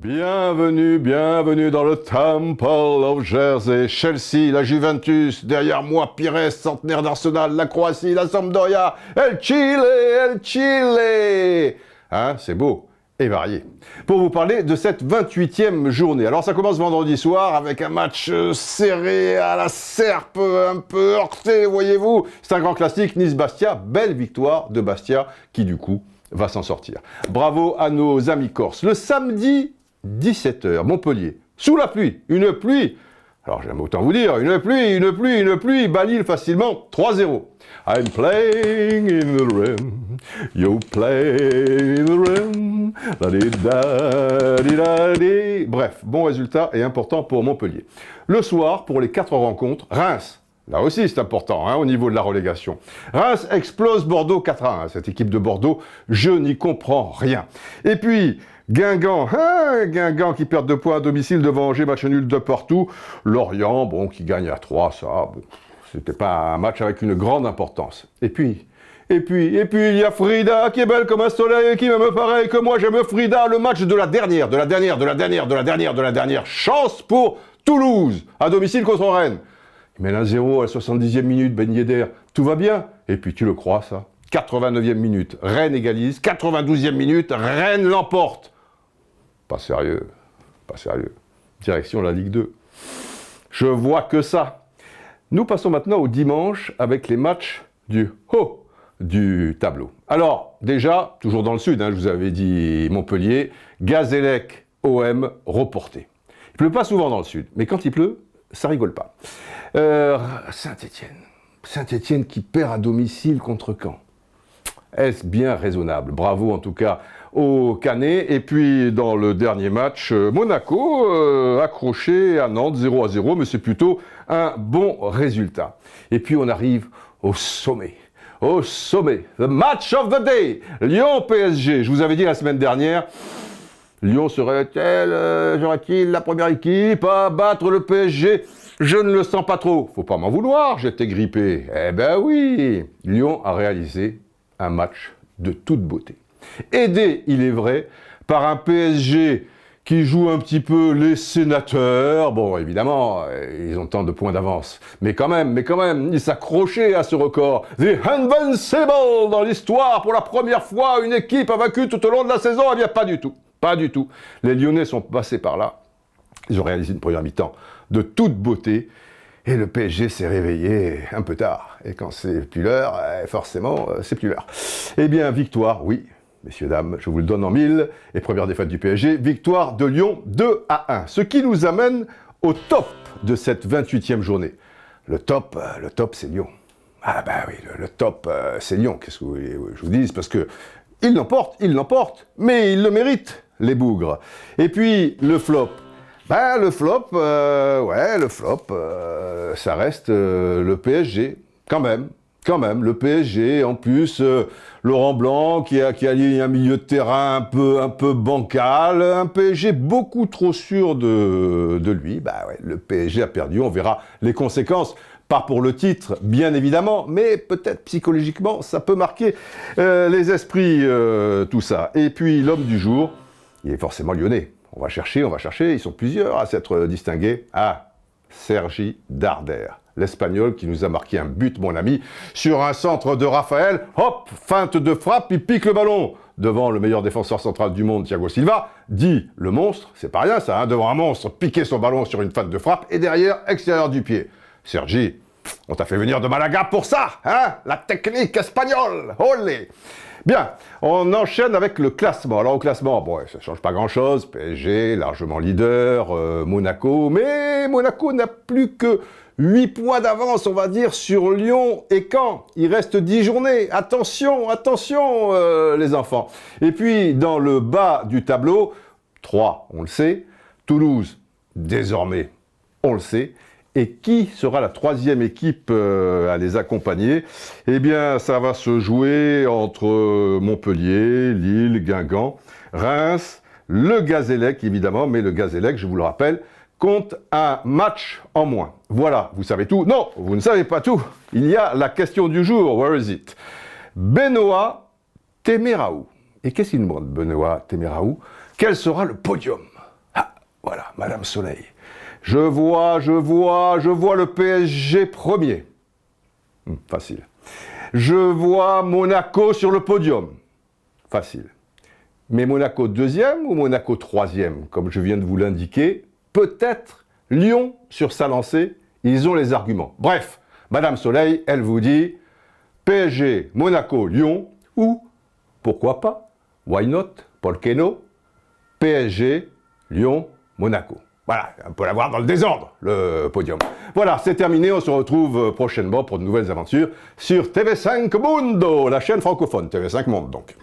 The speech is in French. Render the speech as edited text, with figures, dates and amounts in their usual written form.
Bienvenue, bienvenue dans le Temple of Jersey. Chelsea, la Juventus, derrière moi, Pires, centenaire d'Arsenal, la Croatie, la Sampdoria, El Chile, El Chile. Hein, c'est beau et varié. Pour vous parler de cette 28e journée. Alors ça commence vendredi soir avec un match serré à la serpe, un peu heurté, voyez-vous. C'est un grand classique, Nice-Bastia, belle victoire de Bastia qui du coup va s'en sortir. Bravo à nos amis corses. Le samedi 17h, Montpellier, sous la pluie, une pluie, alors j'aime autant vous dire, une pluie, bat Lille facilement, 3-0. I'm playing in the rain, you play in the rain, la-di-da-di-da-di. Bref, bon résultat et important pour Montpellier. Le soir, pour les 4 rencontres, Reims. Là aussi, c'est important, hein, au niveau de la relégation. Reims explose Bordeaux 4-1. Cette équipe de Bordeaux, je n'y comprends rien. Et puis, Guingamp qui perd 2 points à domicile devant Angers, match nul de partout. Lorient, bon, qui gagne à 3, ça, bon, c'était pas un match avec une grande importance. Et puis, il y a Frida qui est belle comme un soleil et qui m'aime pareil que moi, j'aime Frida, le match de la dernière chance pour Toulouse, à domicile contre Rennes. Il met 1-0 à la 70e minute, Ben Yedder, tout va bien. Et puis tu le crois ça, 89e minute, Rennes égalise, 92e minute, Rennes l'emporte. Pas sérieux. Direction la Ligue 2. Je vois que ça. Nous passons maintenant au dimanche avec les matchs du haut du tableau. Alors, déjà, toujours dans le sud, hein, je vous avais dit Montpellier, Gazélec, OM, reporté. Il pleut pas souvent dans le sud, mais quand il pleut, ça rigole pas. Saint-Étienne qui perd à domicile contre Caen. Est-ce bien raisonnable? Bravo en tout cas aux Canets. Et puis dans le dernier match, Monaco accroché à Nantes 0-0, mais c'est plutôt un bon résultat. Et puis on arrive au sommet. The match of the day, Lyon-PSG. Je vous avais dit la semaine dernière, Lyon serait-il la première équipe à battre le PSG? Je ne le sens pas trop. Faut pas m'en vouloir, j'étais grippé. Eh ben oui, Lyon a réalisé un match de toute beauté. Aidé, il est vrai, par un PSG qui joue un petit peu les sénateurs. Bon, évidemment, ils ont tant de points d'avance. Mais quand même, ils s'accrochaient à ce record. The Invincible dans l'histoire. Pour la première fois, une équipe a vaincu tout au long de la saison. Eh bien, pas du tout. Pas du tout. Les Lyonnais sont passés par là. Ils ont réalisé une première mi-temps de toute beauté. Et le PSG s'est réveillé un peu tard. Et quand c'est plus l'heure, forcément, c'est plus l'heure. Eh bien, victoire, oui, messieurs, dames, je vous le donne en mille. Et première défaite du PSG, victoire de Lyon 2-1. Ce qui nous amène au top de cette 28e journée. Le top, c'est Lyon. Ah bah oui, le top, c'est Lyon. Qu'est-ce que vous voulez que je vous dise? Parce que il l'emporte, mais il le mérite, les bougres. Et puis, le flop. Ben, le flop, ça reste le PSG, quand même, le PSG, en plus, Laurent Blanc qui a lié un milieu de terrain un peu bancal, un PSG beaucoup trop sûr de lui. Ben ouais, le PSG a perdu, on verra les conséquences. Pas pour le titre, bien évidemment, mais peut-être psychologiquement, ça peut marquer les esprits, tout ça. Et puis, l'homme du jour, il est forcément lyonnais. On va chercher, ils sont plusieurs à s'être distingués. Ah, Sergi Darder, l'Espagnol qui nous a marqué un but, mon ami, sur un centre de Raphaël. Hop, feinte de frappe, il pique le ballon devant le meilleur défenseur central du monde, Thiago Silva. Dit le monstre, c'est pas rien ça, hein, devant un monstre, piquer son ballon sur une feinte de frappe et derrière, extérieur du pied. Sergi, on t'a fait venir de Malaga pour ça, hein? La technique espagnole, olé! Bien, on enchaîne avec le classement. Alors au classement, bon, ça ne change pas grand-chose. PSG, largement leader, Monaco. Mais Monaco n'a plus que 8 points d'avance, on va dire, sur Lyon et Caen. Il reste 10 journées. Attention, les enfants. Et puis, dans le bas du tableau, 3, on le sait. Toulouse, désormais, on le sait. Et qui sera la 3e équipe à les accompagner? Eh bien, ça va se jouer entre Montpellier, Lille, Guingamp, Reims, le Gazélec, évidemment, mais le Gazélec, je vous le rappelle, compte un match en moins. Voilà, vous savez tout. Non, vous ne savez pas tout. Il y a la question du jour. Where is it? Benoît Téméraou. Et qu'est-ce qu'il nous demande, Benoît Téméraou? Quel sera le podium? Voilà, Madame Soleil. Je vois le PSG premier. Facile. Je vois Monaco sur le podium. Facile. Mais Monaco deuxième ou Monaco troisième, comme je viens de vous l'indiquer, peut-être Lyon sur sa lancée, ils ont les arguments. Bref, Madame Soleil, elle vous dit PSG, Monaco, Lyon, ou, pourquoi pas, why not, por qué no, PSG, Lyon, Monaco. Voilà, on peut l'avoir dans le désordre, le podium. Voilà, c'est terminé, on se retrouve prochainement pour de nouvelles aventures sur TV5 Mundo, la chaîne francophone, TV5 Monde donc.